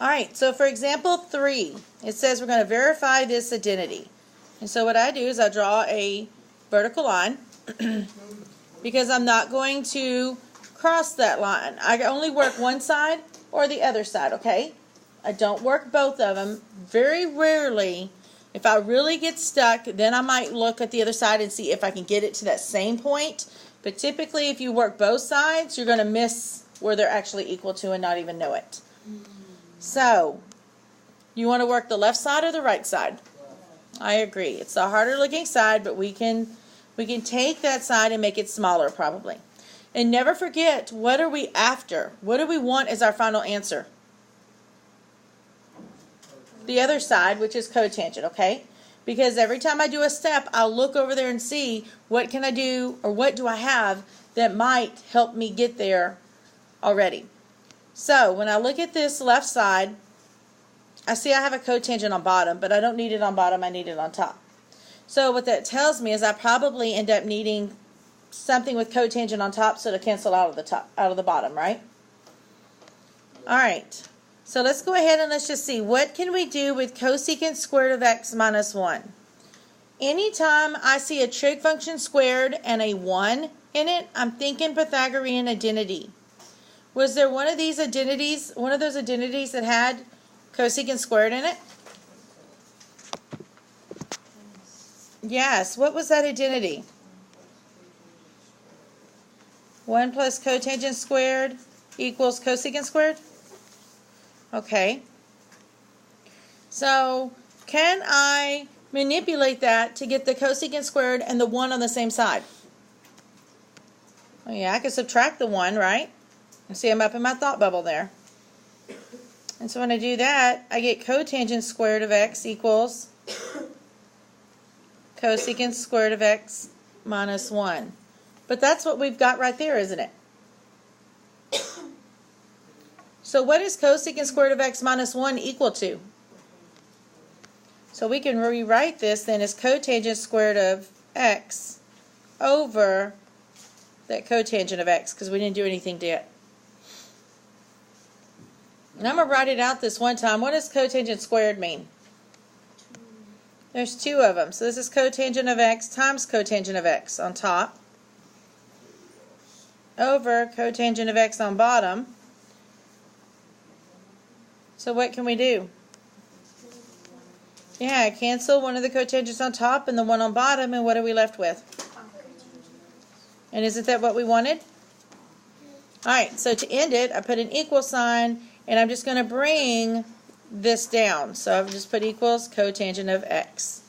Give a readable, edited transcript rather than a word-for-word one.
All right, so for example 3, it says we're going to verify this identity. And so what I do is I draw a vertical line because I'm not going to cross that line. I only work one side or the other side, okay? I don't work both of them. Very rarely, if I really get stuck, then I might look at the other side and see if I can get it to that same point. But typically, if you work both sides, you're going to miss where they're actually equal to and not even know it. So, you want to work the left side or the right side? I agree. It's the harder looking side, but we can take that side and make it smaller probably. And never forget, what are we after? What do we want as our final answer? The other side, which is cotangent, okay? Because every time I do a step, I'll look over there and see what can I do or what do I have that might help me get there already. So when I look at this left side, I see I have a cotangent on bottom, but I don't need it on bottom, I need it on top. So what that tells me is I probably end up needing something with cotangent on top so to cancel out of the bottom, right? All right. So let's go ahead and let's just see, what can we do with cosecant squared of x minus 1? Anytime I see a trig function squared and a 1 in it, I'm thinking Pythagorean identity. Was there one of those identities that had cosecant squared in it? Yes. What was that identity? 1 plus cotangent squared equals cosecant squared? Okay. So, can I manipulate that to get the cosecant squared and the 1 on the same side? Oh yeah, I can subtract the 1, right? See, I'm up in my thought bubble there. And so when I do that, I get cotangent squared of x equals cosecant squared of x minus 1. But that's what we've got right there, isn't it? So what is cosecant squared of x minus 1 equal to? So we can rewrite this then as cotangent squared of x over that cotangent of x, because we didn't do anything to it. And I'm going to write it out this one time. What does cotangent squared mean? There's 2 of them. So this is cotangent of x times cotangent of x on top over cotangent of x on bottom. So what can we do? Yeah, cancel one of the cotangents on top and the one on bottom, and what are we left with? And isn't that what we wanted? Alright, so to end it, I put an equal sign, and I'm just going to bring this down. So I've just put equals cotangent of x.